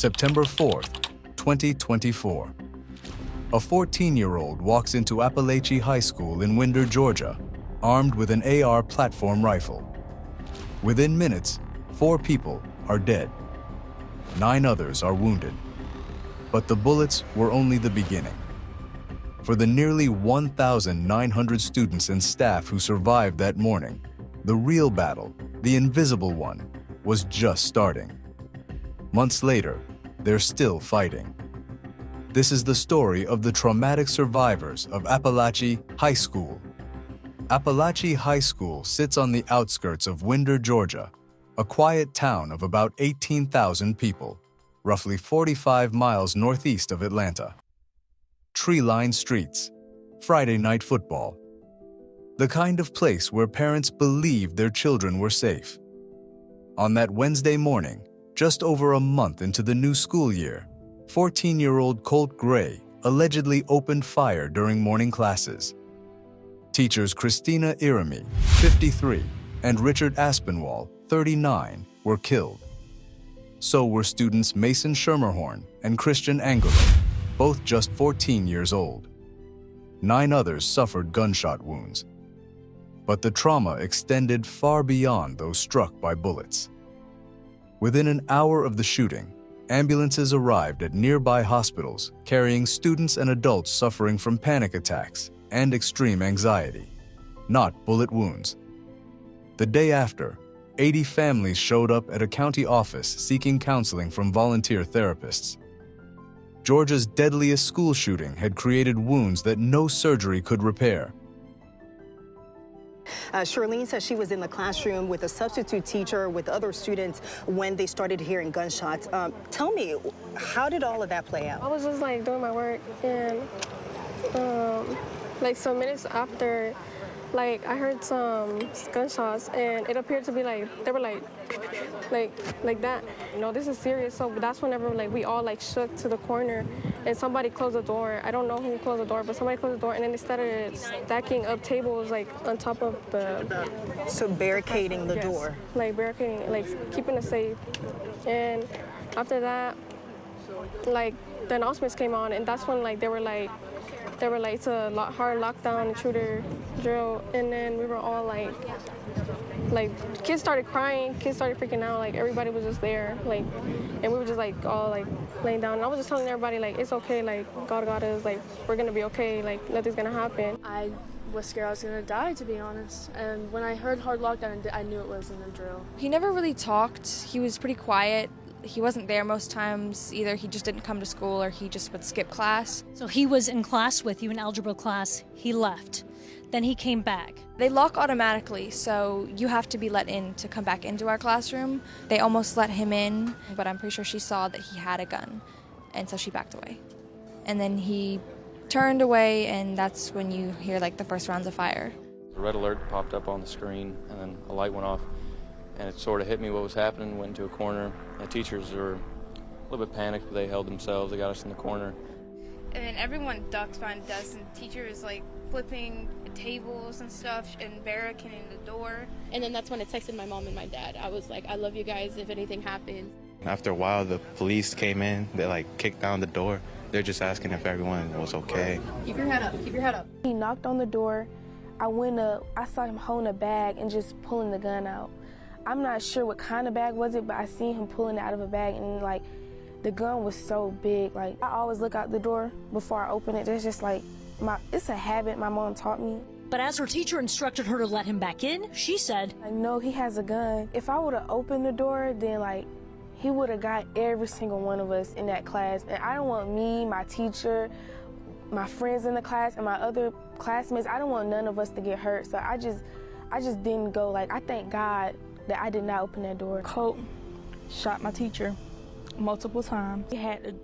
September 4th, 2024. A 14-year-old walks into Apalachee High School in Winder, Georgia, armed with an AR platform rifle. Within minutes, 4 people are dead. 9 others are wounded. But the bullets were only the beginning. For the nearly 1,900 students and staff who survived that morning, the real battle, the invisible one, was just starting. Months later, they're still fighting. This is the story of the traumatic survivors of Apalachee High School. Apalachee High School sits on the outskirts of Winder, Georgia, a quiet town of about 18,000 people, roughly 45 miles northeast of Atlanta. Tree-lined streets, Friday night football. The kind of place where parents believed their children were safe. On that Wednesday morning, just over a month into the new school year, 14-year-old Colt Gray allegedly opened fire during morning classes. Teachers Cristina Irimie, 53, and Richard Aspinwall, 39, were killed. So were students Mason Schermerhorn and Christian Angulo, both just 14 years old. 9 others suffered gunshot wounds. But the trauma extended far beyond those struck by bullets. Within an hour of the shooting, ambulances arrived at nearby hospitals carrying students and adults suffering from panic attacks and extreme anxiety, not bullet wounds. The day after, 80 families showed up at a county office seeking counseling from volunteer therapists. Georgia's deadliest school shooting had created wounds that no surgery could repair. Charlene says she was in the classroom with a substitute teacher with other students when they started hearing gunshots. Tell me, how did all of that play out? I was just like doing my work, and like some minutes after, like I heard some gunshots, and it appeared to be like they were like that. You know, this is serious. So that's whenever like we all like shook to the corner, and somebody closed the door. I don't know who closed the door, but somebody closed the door, and then they started stacking up tables like on top of the. So barricading the yes, door. Like barricading, like keeping it safe. And after that, like the announcements came on, and that's when like they were like it's a hard lockdown intruder drill, and then we were all like kids started crying, kids started freaking out, like everybody was just there, like, and we were just like all like laying down, and I was just telling everybody like it's okay, like God got us, like we're gonna be okay, like nothing's gonna happen. I was scared I was gonna die, to be honest, and when I heard hard lockdown, I knew it wasn't a drill. He never really talked. He was pretty quiet. He wasn't there most times. Either he just didn't come to school or he just would skip class. So he was in class with you in algebra class, he left, then he came back. They lock automatically, so you have to be let in to come back into our classroom. They almost let him in, but I'm pretty sure she saw that he had a gun, and so she backed away. And then he turned away, and that's when you hear like the first rounds of fire. The red alert popped up on the screen, and then a light went off. And it sort of hit me what was happening, went into a corner. The teachers were a little bit panicked, but they held themselves. They got us in the corner. And then everyone ducked behind desks, and the teacher was like flipping tables and stuff and barricading the door. And then that's when I texted my mom and my dad. I was like, I love you guys if anything happens. After a while, the police came in. They like kicked down the door. They're just asking if everyone was okay. Keep your head up, keep your head up. He knocked on the door. I went up, I saw him holding a bag and just pulling the gun out. I'm not sure what kind of bag was it, but I seen him pulling it out of a bag, and like the gun was so big. Like I always look out the door before I open it. It's just like it's a habit my mom taught me. But as her teacher instructed her to let him back in, she said, I know he has a gun. If I would have opened the door, then like he would have got every single one of us in that class. And I don't want me, my teacher, my friends in the class, and my other classmates, I don't want none of us to get hurt. So I just didn't go. Like I thank God that I did not open that door. Colt shot my teacher multiple times. He had to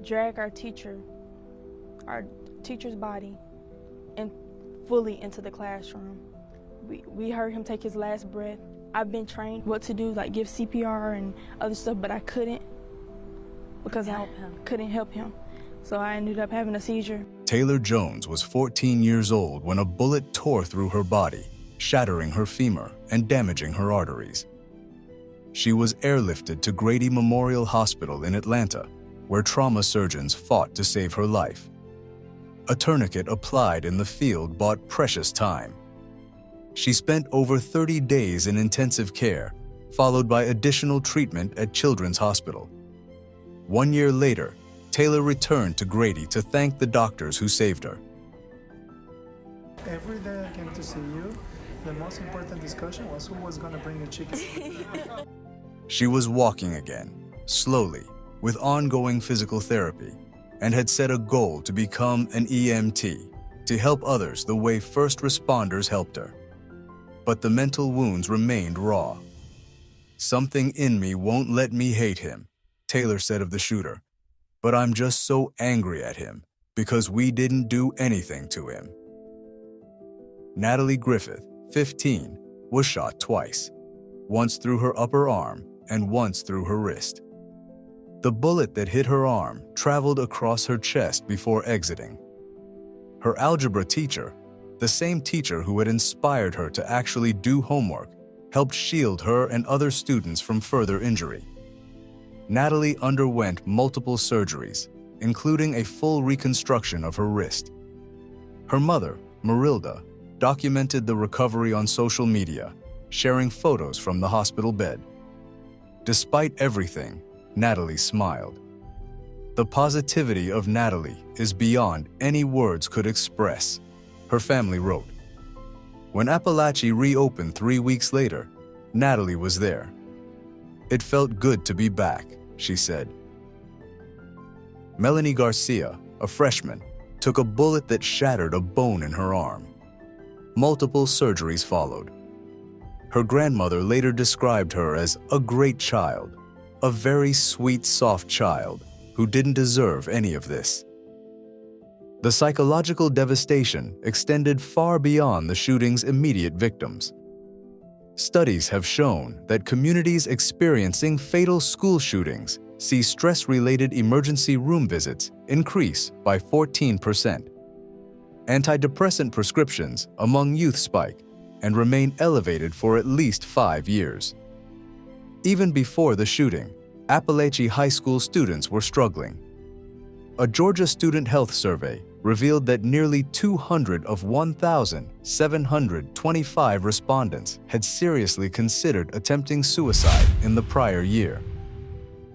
drag our teacher's body and fully into the classroom. We heard him take his last breath. I've been trained what to do, like give CPR and other stuff, but I couldn't because I couldn't help him. So I ended up having a seizure. Taylor Jones was 14 years old when a bullet tore through her body, shattering her femur and damaging her arteries. she was airlifted to Grady Memorial Hospital in Atlanta, where trauma surgeons fought to save her life. A tourniquet applied in the field bought precious time. She spent over 30 days in intensive care, followed by additional treatment at Children's Hospital. 1 year later, Taylor returned to Grady to thank the doctors who saved her. Every day I came to see you, the most important discussion was who was going to bring the chicken. She was walking again, slowly, with ongoing physical therapy, and had set a goal to become an EMT, to help others the way first responders helped her. But the mental wounds remained raw. "Something in me won't let me hate him," Taylor said of the shooter. "But I'm just so angry at him because we didn't do anything to him." Natalie Griffith, 15, was shot twice, once through her upper arm and once through her wrist. The bullet that hit her arm traveled across her chest before exiting. Her algebra teacher, the same teacher who had inspired her to actually do homework, helped shield her and other students from further injury. Natalie underwent multiple surgeries, including a full reconstruction of her wrist. Her mother, Marilda, documented the recovery on social media, sharing photos from the hospital bed. Despite everything, Natalie smiled. The positivity of Natalie is beyond any words could express, her family wrote. When Apalachee reopened 3 weeks later, Natalie was there. "It felt good to be back," she said. Melanie Garcia, a freshman, took a bullet that shattered a bone in her arm. Multiple surgeries followed. Her grandmother later described her as a great child, a very sweet, soft child who didn't deserve any of this. The psychological devastation extended far beyond the shooting's immediate victims. Studies have shown that communities experiencing fatal school shootings see stress-related emergency room visits increase by 14%. Antidepressant prescriptions among youth spike and remain elevated for at least 5 years. Even before the shooting, Apalachee High School students were struggling. A Georgia Student Health Survey revealed that nearly 200 of 1,725 respondents had seriously considered attempting suicide in the prior year.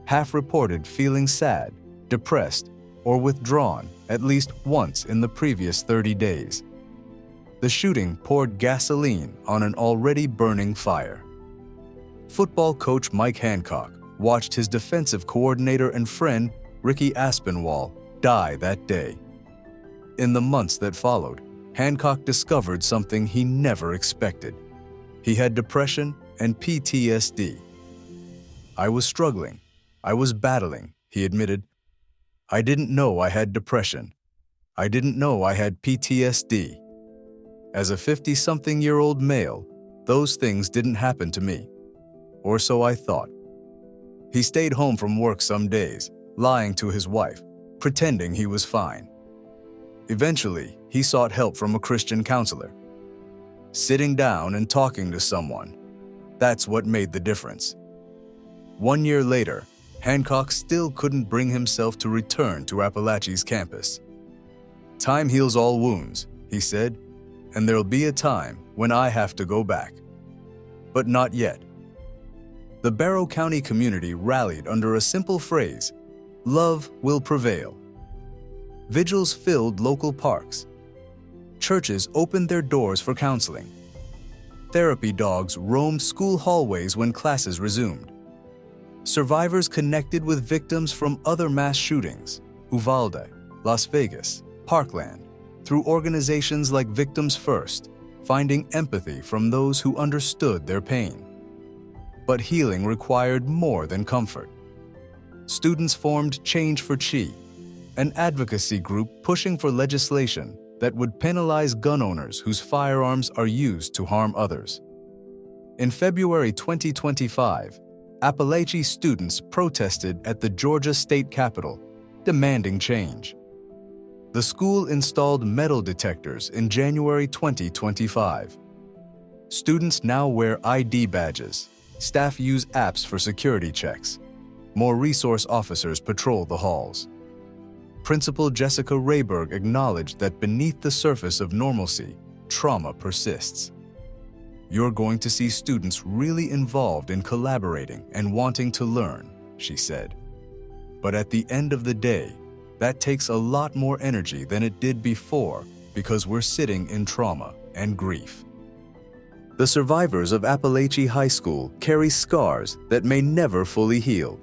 Half reported feeling sad, depressed, or withdrawn at least once in the previous 30 days. The shooting poured gasoline on an already burning fire. Football coach Mike Hancock watched his defensive coordinator and friend, Ricky Aspinwall, die that day. In the months that followed, Hancock discovered something he never expected. He had depression and PTSD. "I was struggling. I was battling," he admitted. "I didn't know I had depression. I didn't know I had PTSD. As a 50-something-year-old male, those things didn't happen to me. Or so I thought." He stayed home from work some days, lying to his wife, pretending he was fine. Eventually, he sought help from a Christian counselor. Sitting down and talking to someone, that's what made the difference. 1 year later, Hancock still couldn't bring himself to return to Apalachee's campus. "Time heals all wounds," he said, "and there'll be a time when I have to go back." But not yet. The Barrow County community rallied under a simple phrase, "Love will prevail." Vigils filled local parks. Churches opened their doors for counseling. Therapy dogs roamed school hallways when classes resumed. Survivors connected with victims from other mass shootings, Uvalde, Las Vegas, Parkland, through organizations like Victims First, finding empathy from those who understood their pain. But healing required more than comfort. Students formed Change for Chi, an advocacy group pushing for legislation that would penalize gun owners whose firearms are used to harm others. In February 2025, Apalachee students protested at the Georgia State Capitol, demanding change. The school installed metal detectors in January 2025. Students now wear ID badges, Staff use apps for security checks. More resource officers patrol the halls. Principal Jessica Rayberg acknowledged that beneath the surface of normalcy, trauma persists. You're going to see students really involved in collaborating and wanting to learn, she said. But at the end of the day, that takes a lot more energy than it did before because we're sitting in trauma and grief. The survivors of Apalachee High School carry scars that may never fully heal.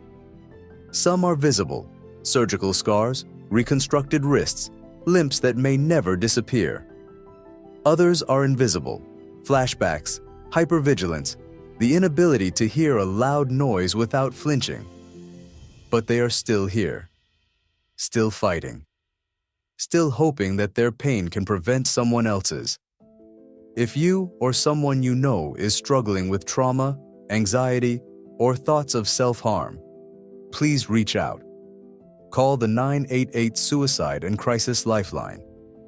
Some are visible, surgical scars, reconstructed wrists, limps that may never disappear. Others are invisible, flashbacks, hypervigilance, the inability to hear a loud noise without flinching. But they are still here, still fighting, still hoping that their pain can prevent someone else's. If you or someone you know is struggling with trauma, anxiety, or thoughts of self-harm, please reach out. Call the 988 Suicide and Crisis Lifeline,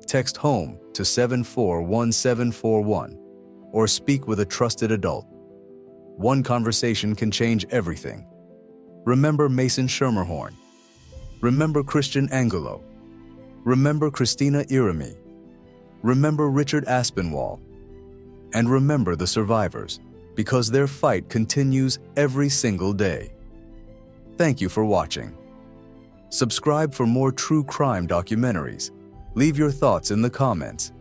text HOME to 741741, or speak with a trusted adult. One conversation can change everything. Remember Mason Schermerhorn. Remember Christian Angulo. Remember Cristina Irimie. Remember Richard Aspinwall. And remember the survivors, because their fight continues every single day. Thank you for watching. Subscribe for more true crime documentaries. Leave your thoughts in the comments.